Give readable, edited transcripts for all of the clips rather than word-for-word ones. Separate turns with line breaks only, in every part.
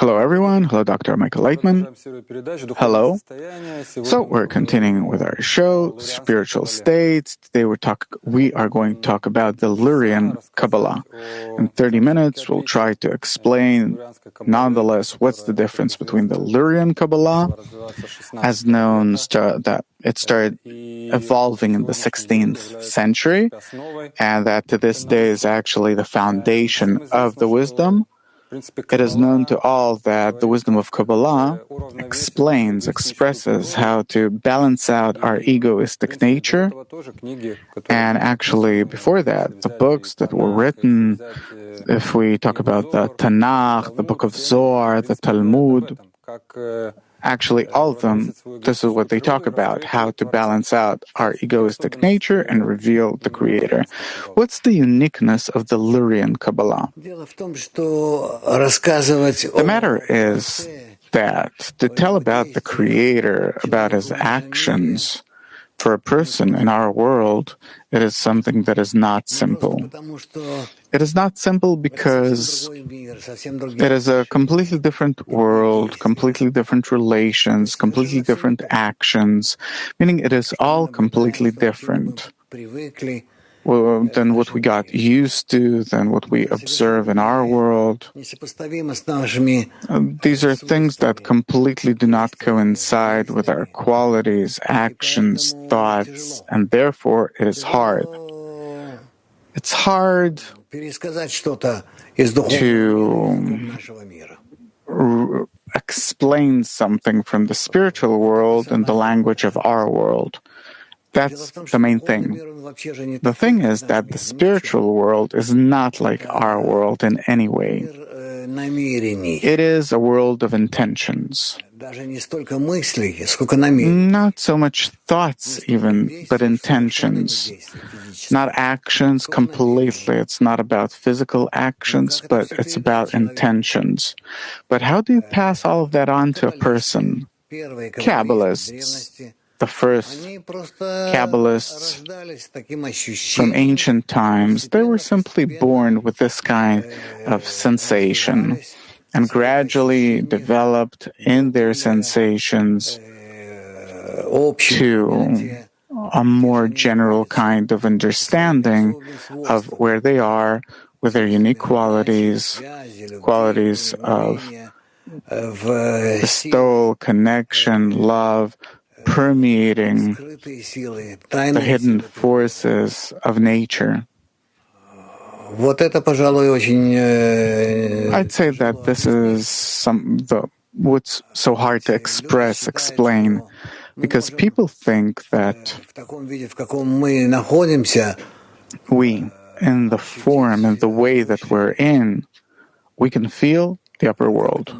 Hello everyone, hello Dr. Michael Laitman. Hello. So we're continuing with our show, Spiritual States. Today we are going to talk about the Lurianic Kabbalah. In 30 minutes, we'll try to explain, nonetheless, what's the difference between the Lurianic Kabbalah, as known that it started evolving in the 16th century, and that to this day is actually the foundation of the wisdom. It is known to all that the wisdom of Kabbalah expresses how to balance out our egoistic nature. And actually, before that, the books that were written, if we talk about the Tanakh, the Book of Zohar, the Talmud, actually, all of them, this is what they talk about, how to balance out our egoistic nature and reveal the Creator. What's the uniqueness of the Lurianic Kabbalah? The matter is that to tell about the Creator, about His actions, for a person in our world, it is something that is not simple. It is not simple because it is a completely different world, completely different relations, completely different actions, meaning it is all completely different than what we got used to, than what we observe in our world. These are things that completely do not coincide with our qualities, actions, thoughts, and therefore it is hard. It's hard to explain something from the spiritual world in the language of our world. That's the main thing. The thing is that the spiritual world is not like our world in any way. It is a world of intentions. Not so much thoughts even, but intentions. Not actions completely. It's not about physical actions, but it's about intentions. But how do you pass all of that on to a person? Kabbalists. The first Kabbalists from ancient times, they were simply born with this kind of sensation and gradually developed in their sensations to a more general kind of understanding of where they are with their unique qualities of bestowal, connection, love, permeating the hidden forces of nature. I'd say that this is what's so hard to explain, because people think that we, in the form and the way that we're in, we can feel the upper world,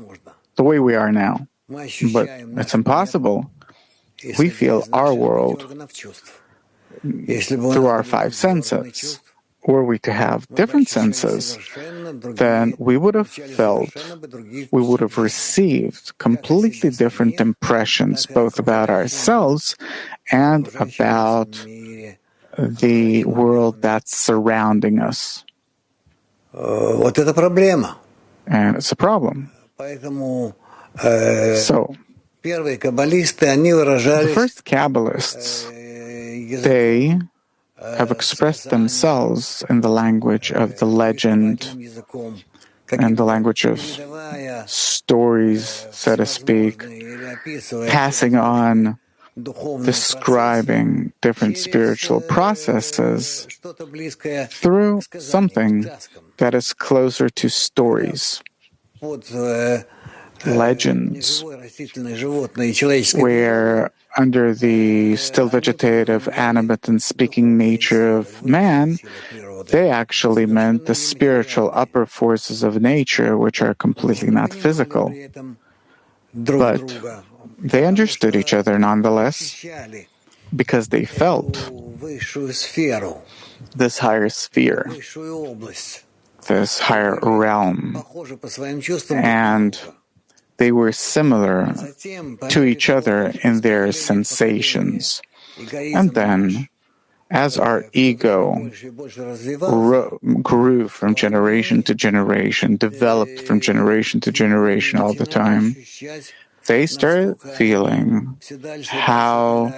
the way we are now. But it's impossible. We feel our world through our five senses. Were we to have different senses, then we would have received completely different impressions, both about ourselves and about the world that's surrounding us. And it's a problem. So, the first Kabbalists, they have expressed themselves in the language of the legend and the language of stories, so to speak, passing on, describing different spiritual processes through something that is closer to stories, legends, where under the still vegetative, animate, and speaking nature of man, they actually meant the spiritual upper forces of nature, which are completely not physical. But they understood each other nonetheless, because they felt this higher sphere, this higher realm, and they were similar to each other in their sensations. And then as our ego grew from generation to generation, developed from generation to generation all the time, they started feeling how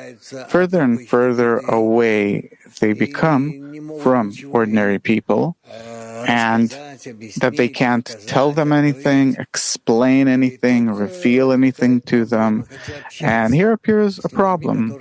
further and further away they become from ordinary people, and that they can't tell them anything, explain anything, reveal anything to them. And here appears a problem.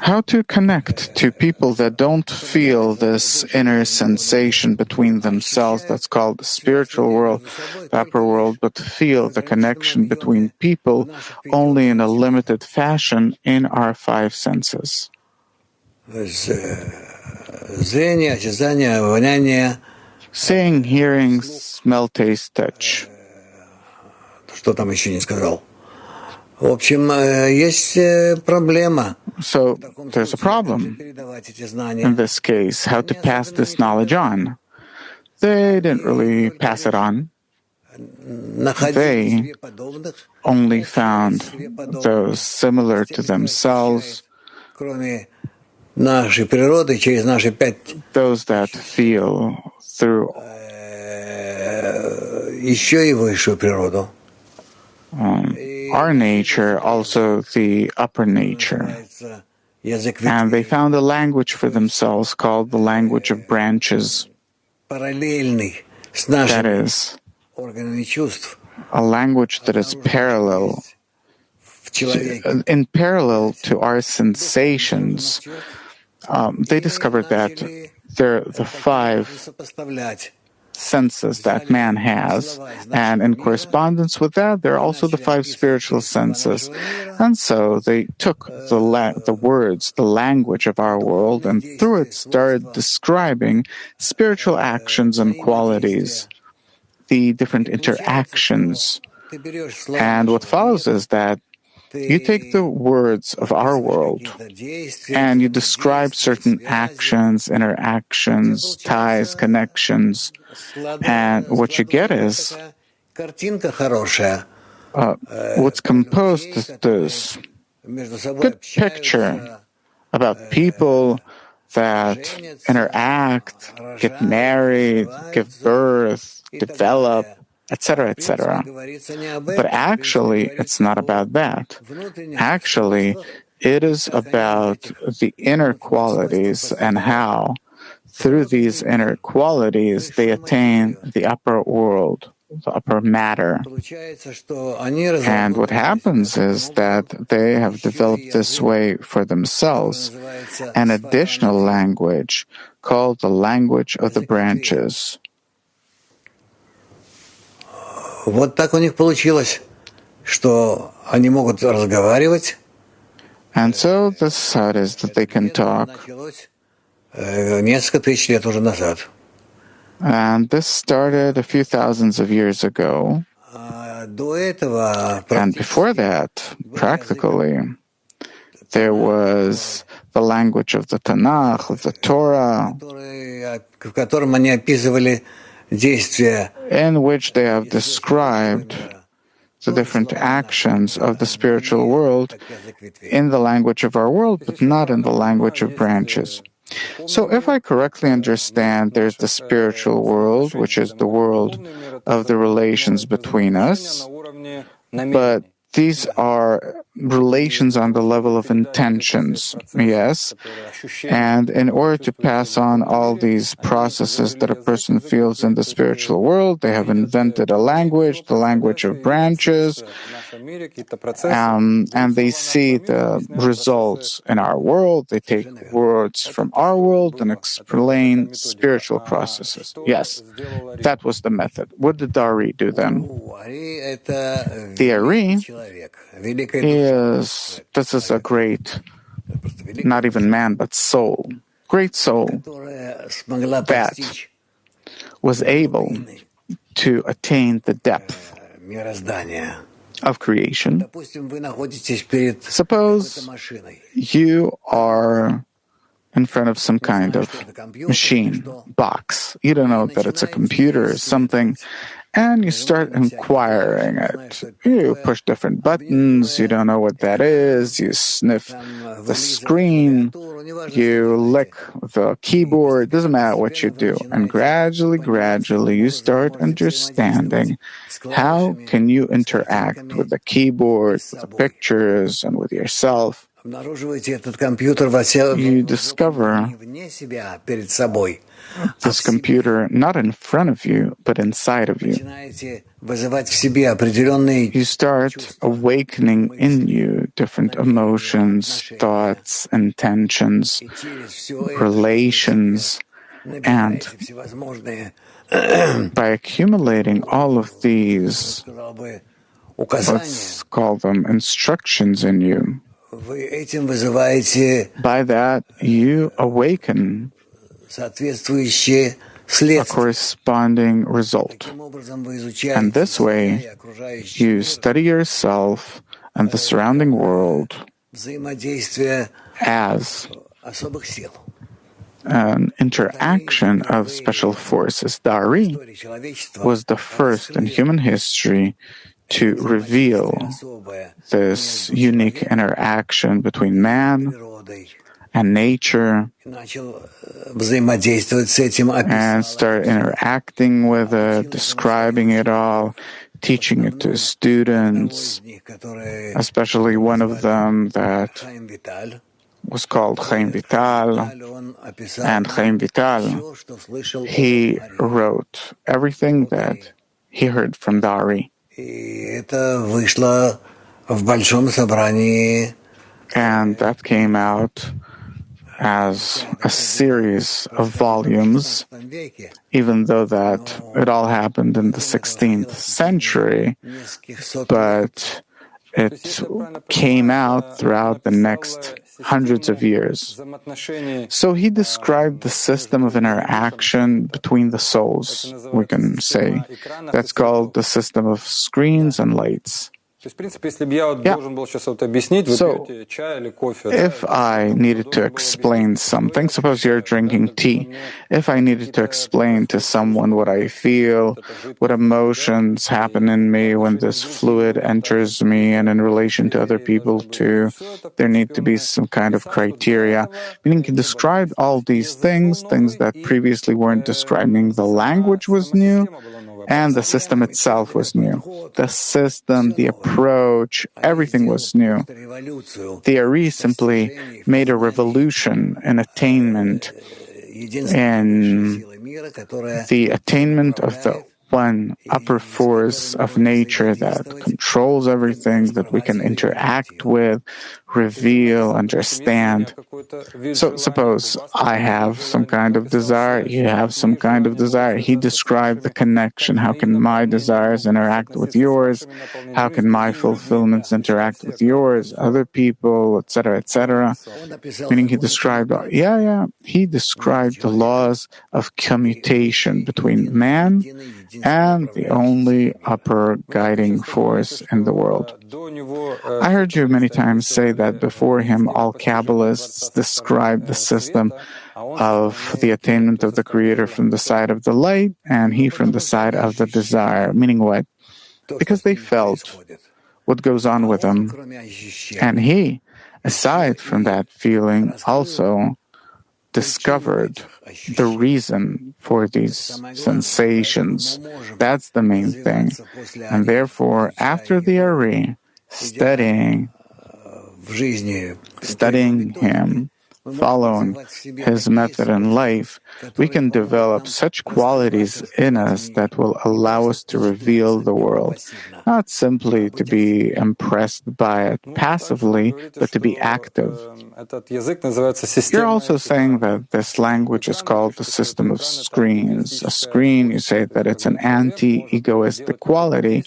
How to connect to people that don't feel this inner sensation between themselves that's called the spiritual world, the upper world, but feel the connection between people only in a limited fashion in our five senses. Seeing, hearing, smell, taste, touch.
Что там еще не сказал? В общем, есть проблема.
So there's a problem in this case, how to pass this knowledge on. They didn't really pass it on. They only found those similar to themselves, those that feel through our nature, also the upper nature. And they found a language for themselves called the language of branches. That is, a language that is parallel, in parallel to our sensations. They discovered that they're the five senses that man has, and in correspondence with that, there are also the five spiritual senses. And so they took the words, the language of our world, and through it started describing spiritual actions and qualities, the different interactions. And what follows is that you take the words of our world and you describe certain actions, interactions, ties, connections, and what you get is what's composed is this good picture about people that interact, get married, give birth, develop, etc., etc. But actually, it's not about that. Actually, it is about the inner qualities and how, through these inner qualities, they attain the upper world, the upper matter. And what happens is that they have developed this way for themselves an additional language called the language of the branches.
Вот так у них получилось, что они могут разговаривать.
And so this is how it is that they can talk.
Несколько тысяч лет уже назад.
And this started a few thousands of years ago. And before that, practically, there was the language of the Tanakh, of the Torah,
в котором они описывали
in which they have described the different actions of the spiritual world in the language of our world, but not in the language of branches. So if I correctly understand, there's the spiritual world, which is the world of the relations between us, but these are relations on the level of intentions, yes? And in order to pass on all these processes that a person feels in the spiritual world, they have invented a language, the language of branches, and they see the results in our world. They take words from our world and explain spiritual processes. Yes, that was the method. What did the Ari do then? The Ari this is a great, not even man, but soul, great soul that was able to attain the depth of creation. Suppose you are in front of some kind of machine, box. You don't know that it's a computer or something, and you start inquiring it. You push different buttons, you don't know what that is, you sniff the screen, you lick the keyboard, doesn't matter what you do. And gradually, you start understanding how can you interact with the keyboard, with the pictures, and with yourself. You discover this computer not in front of you, but inside of you. You start awakening in you different emotions, thoughts, intentions, relations, and by accumulating all of these, let's call them instructions in you, by that you awaken a corresponding result. And this way, you study yourself and the surrounding world as an interaction of special forces. Dari was the first in human history to reveal this unique interaction between man and nature, and start interacting with it, describing it all, teaching it to students, especially one of them that was called Chaim Vital. And Chaim Vital, he wrote everything that he heard from Dari. And that came out as a series of volumes, even though that it all happened in the 16th century, but it came out throughout the next hundreds of years. So he described the system of interaction between the souls, we can say. That's called the system of screens and lights. So, if I needed to explain something, suppose you're drinking tea, if I needed to explain to someone what I feel, what emotions happen in me when this fluid enters me, and in relation to other people too, there need to be some kind of criteria, meaning you describe all these things that previously weren't describing. The language was new, and the system itself was new. The system, the approach, everything was new. The Ari simply made a revolution in attainment, in the attainment of the one upper force of nature that controls everything, that we can interact with, reveal, understand. So suppose I have some kind of desire, you have some kind of desire. He described the connection. How can my desires interact with yours? How can my fulfillments interact with yours, other people, etc., etc.? Meaning he described, he described the laws of commutation between man and the only upper guiding force in the world. I heard you many times say that before him all Kabbalists described the system of the attainment of the Creator from the side of the light and he from the side of the desire. Meaning what? Because they felt what goes on with them. And he, aside from that feeling, also discovered the reason for these sensations. That's the main thing. And therefore, after the Ari, studying him, following his method in life, we can develop such qualities in us that will allow us to reveal the world, not simply to be impressed by it passively, but to be active. You're also saying that this language is called the system of screens. A screen, you say that it's an anti-egoistic quality,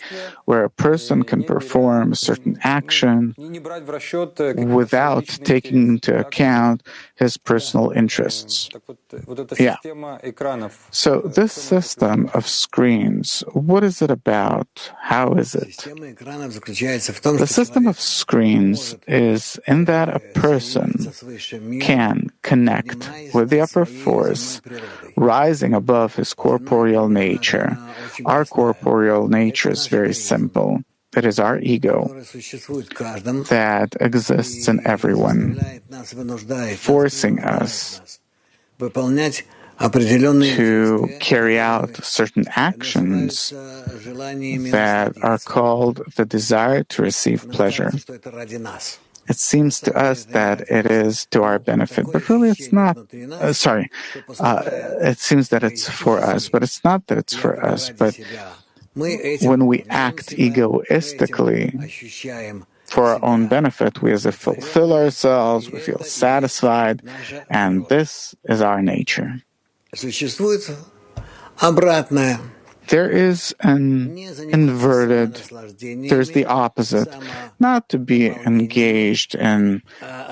where a person can perform a certain action without taking into account his personal interests. Yeah. So this system of screens, what is it about? How is it? The system of screens is in that a person can connect with the upper force, rising above his corporeal nature. Our corporeal nature is very simple. It is our ego that exists in everyone, forcing us to carry out certain actions that are called the desire to receive pleasure. It seems to us that it is to our benefit, but really it's not. It seems that it's for us, but it's not that it's for us. But when we act egoistically for our own benefit, we as if fulfill ourselves, we feel satisfied, and this is our nature. There is an inverted, there's the opposite, not to be engaged in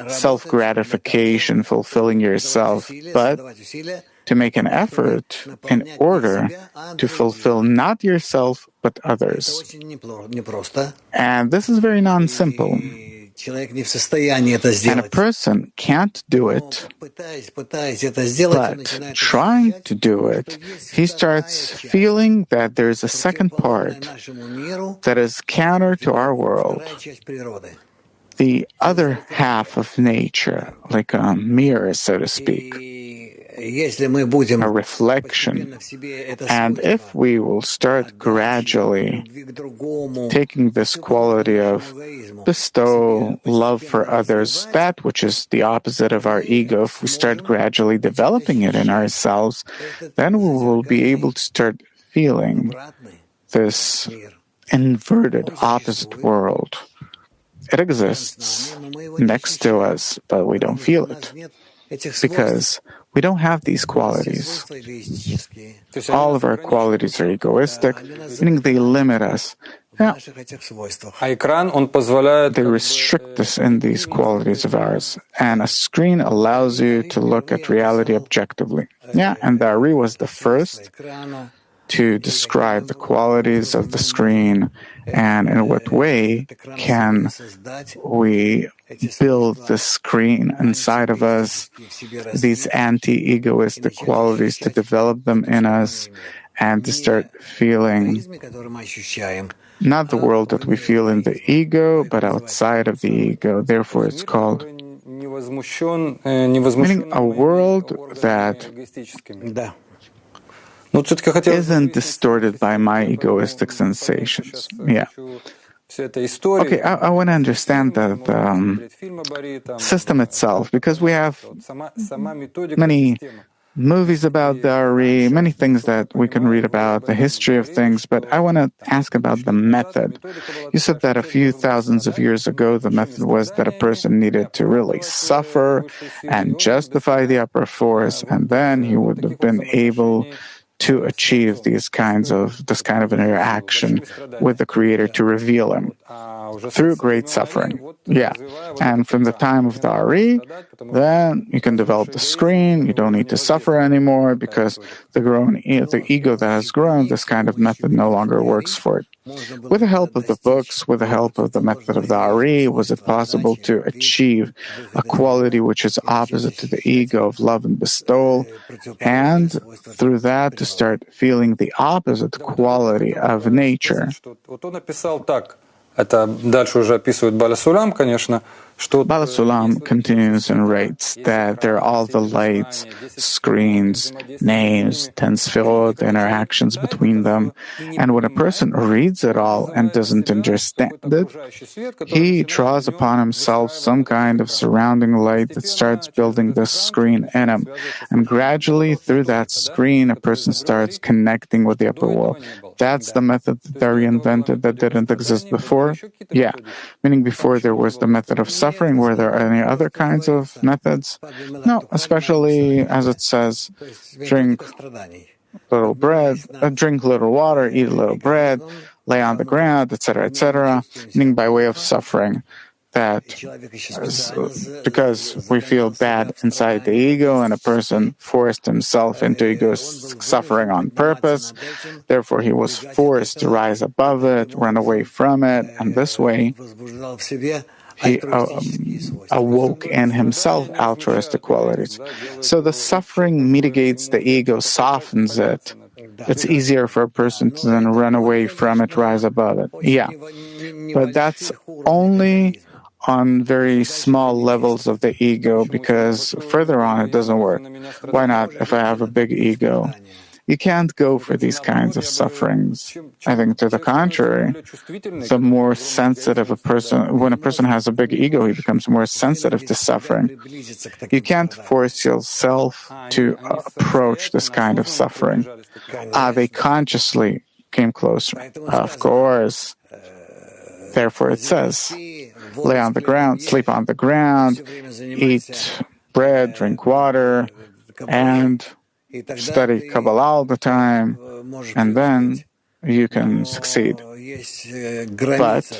self-gratification, fulfilling yourself, but to make an effort in order to fulfill not yourself, but others. And this is very non-simple. And a person can't do it, but trying to do it, he starts feeling that there's a second part that is counter to our world, the other half of nature, like a mirror, so to speak, a reflection. And if we will start gradually taking this quality of bestow, love for others, that which is the opposite of our ego, if we start gradually developing it in ourselves, then we will be able to start feeling this inverted opposite world. It exists next to us, but we don't feel it, because we don't have these qualities. All of our qualities are egoistic, meaning they limit us. Yeah. They restrict us in these qualities of ours. And a screen allows you to look at reality objectively. Yeah, and the Ari was the first to describe the qualities of the screen and in what way can we build the screen inside of us, these anti-egoistic qualities, to develop them in us and to start feeling not the world that we feel in the ego, but outside of the ego. Therefore, it's called meaning a world that isn't distorted by my egoistic sensations. Yeah. Okay, I want to understand the system itself, because we have many movies about the Ari, many things that we can read about, the history of things, but I want to ask about the method. You said that a few thousands of years ago, the method was that a person needed to really suffer and justify the upper force, and then he would have been able to achieve this kind of interaction with the Creator, to reveal Him through great suffering. Yeah. And from the time of the Ari, then you can develop the screen. You don't need to suffer anymore, because the ego that has grown, this kind of method no longer works for it. With the help of the books, with the help of the method of the Ari, was it possible to achieve a quality which is opposite to the ego of love and bestowal, and through that to start feeling the opposite quality of nature? Bala Sulam continues and writes that there are all the lights, screens, names, 10 sfirot, interactions between them, and when a person reads it all and doesn't understand it, he draws upon himself some kind of surrounding light that starts building this screen in him, and gradually through that screen a person starts connecting with the upper world. That's the method that they reinvented that didn't exist before? Yeah, meaning before there was the method of suffering. Were there any other kinds of methods? No, especially as it says, drink little bread, drink little water, eat a little bread, lay on the ground, etc., meaning by way of suffering. That because we feel bad inside the ego and a person forced himself into egoistic suffering on purpose, therefore he was forced to rise above it, run away from it, and this way he awoke in himself altruistic qualities. So the suffering mitigates the ego, softens it. It's easier for a person to then run away from it, rise above it. Yeah, but that's only on very small levels of the ego, because further on it doesn't work. Why not if I have a big ego? You can't go for these kinds of sufferings. I think to the contrary, the more sensitive a person, when a person has a big ego, he becomes more sensitive to suffering. You can't force yourself to approach this kind of suffering. They consciously came closer. Of course. Therefore it says, lay on the ground, sleep on the ground, eat bread, drink water, and study Kabbalah all the time, and then you can succeed. But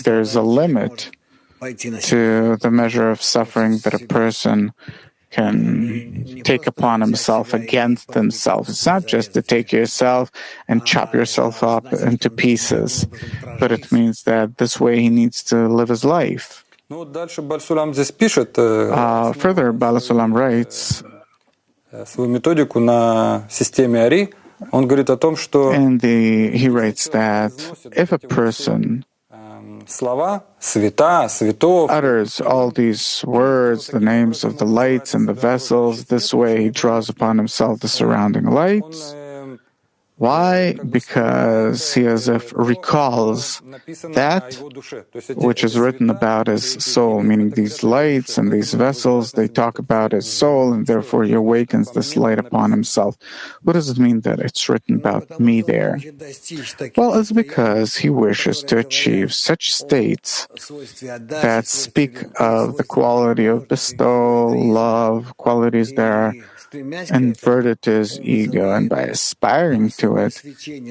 there's a limit to the measure of suffering that a person can take upon himself against himself. It's not just to take yourself and chop yourself up into pieces, but it means that this way he needs to live his life. Further, Bala Sulam writes, he writes that if a person utters all these words, the names of the lights and the vessels, this way he draws upon himself the surrounding lights. Why? Because he as if recalls that which is written about his soul, meaning these lights and these vessels, they talk about his soul, and therefore he awakens this light upon himself. What does it mean that it's written about me there? Well, it's because he wishes to achieve such states that speak of the quality of bestowal, love, qualities that are inverted to his ego, and by aspiring to it,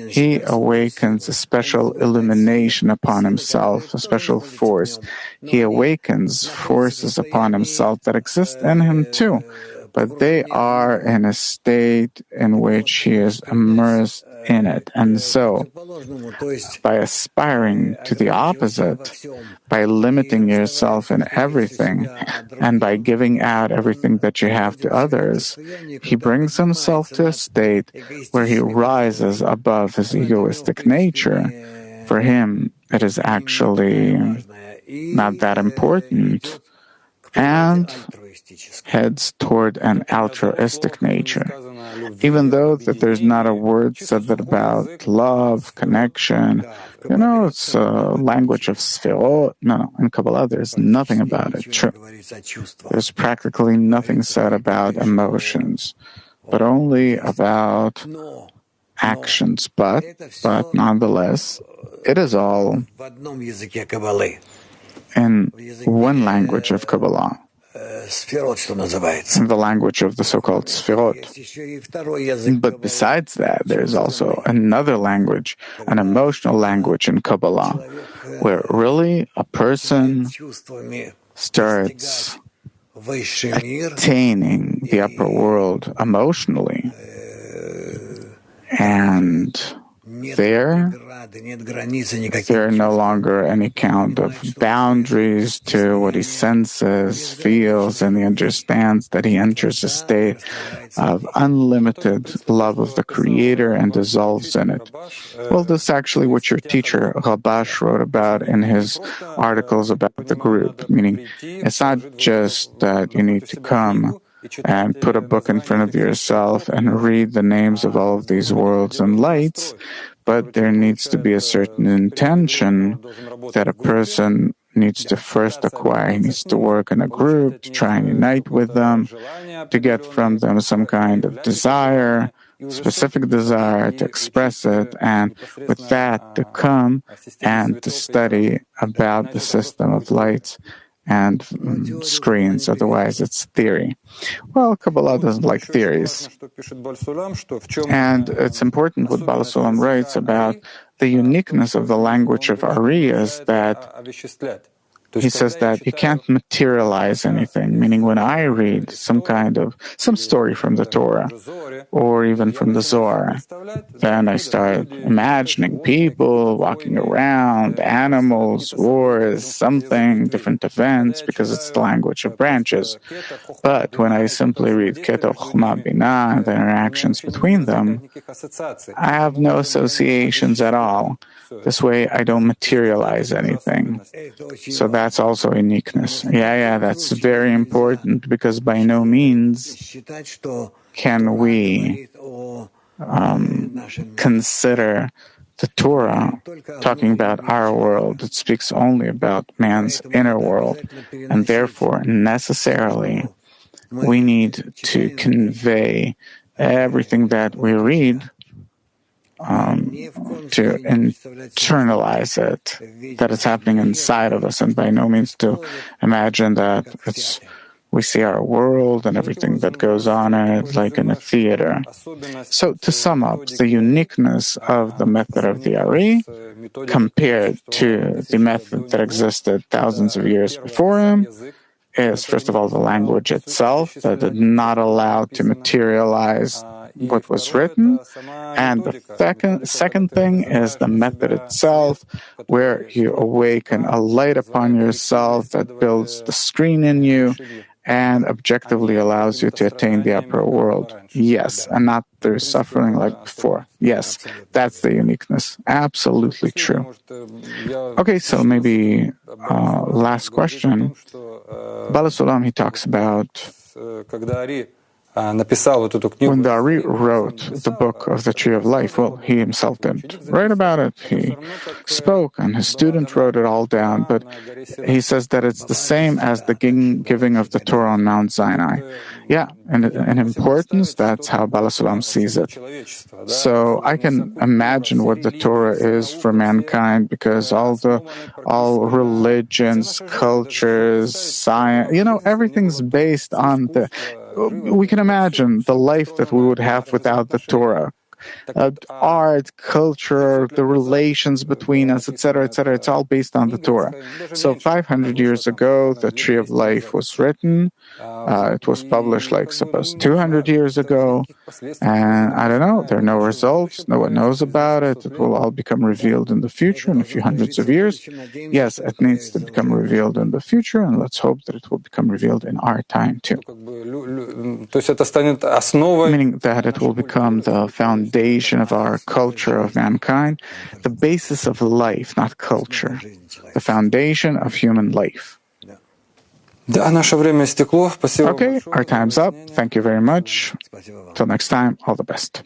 he awakens a special illumination upon himself, a special force. He awakens forces upon himself that exist in him too, but they are in a state in which he is immersed in it. And so, by aspiring to the opposite, by limiting yourself in everything, and by giving out everything that you have to others, he brings himself to a state where he rises above his egoistic nature. For him, it is actually not that important, and heads toward an altruistic nature. Even though that there's not a word said that about love, connection, it's a language of sfirot. No, in Kabbalah there's nothing about it. True. There's practically nothing said about emotions, but only about actions. But nonetheless, it is all in one language of Kabbalah, in the language of the so-called sfirot. But besides that, there's also another language, an emotional language in Kabbalah, where really a person starts attaining the upper world emotionally, and there are no longer any count of boundaries to what he senses, feels, and he understands that he enters a state of unlimited love of the Creator and dissolves in it. Well, this is actually what your teacher, Rabash, wrote about in his articles about the group, meaning it's not just that you need to come and put a book in front of yourself and read the names of all of these worlds and lights, but there needs to be a certain intention that a person needs to first acquire. He needs to work in a group, to try and unite with them, to get from them some kind of desire, specific desire, to express it, and with that to come and to study about the system of lights and screens, otherwise it's theory. Well, Kabbalah doesn't like theories. And it's important what Baal Sulam writes about the uniqueness of the language of Ari is that he says that you can't materialize anything, meaning when I read some story from the Torah, or even from the Zohar, then I start imagining people walking around, animals, wars, something, different events, because it's the language of branches. But when I simply read Keter, Chuma, Binah, and the interactions between them, I have no associations at all. This way, I don't materialize anything. So that's also uniqueness. Yeah, that's very important, because by no means can we consider the Torah talking about our world. It speaks only about man's inner world, and therefore, necessarily, we need to convey everything that we read to internalize it, that it's happening inside of us, and by no means to imagine that we see our world and everything that goes on in it like in a theater. So to sum up, the uniqueness of the method of the Ari compared to the method that existed thousands of years before him is, first of all, the language itself that did not allow to materialize what was written, and the second thing is the method itself, where you awaken a light upon yourself that builds the screen in you and objectively allows you to attain the upper world. Yes, and not through suffering like before. Yes, that's the uniqueness. Absolutely true. Okay, so maybe last question. Baal Sulam, he talks about when the Ari wrote the book of the Tree of Life, well, he himself didn't write about it. He spoke, and his student wrote it all down, but he says that it's the same as the giving of the Torah on Mount Sinai. Yeah, and in importance, that's how Baal Sulam sees it. So I can imagine what the Torah is for mankind, because all religions, cultures, science, everything's based on we can imagine the life that we would have without the Torah. Art, culture, the relations between us, etc., it's all based on the Torah. So 500 years ago, the Tree of Life was written. It was published, suppose 200 years ago. And I don't know, there are no results. No one knows about it. It will all become revealed in the future, in a few hundreds of years. Yes, it needs to become revealed in the future, and let's hope that it will become revealed in our time too. Meaning that it will become the foundation of our culture of mankind, the basis of life, not culture, the foundation of human life. Okay, our time's up. Thank you very much. Till next time, all the best.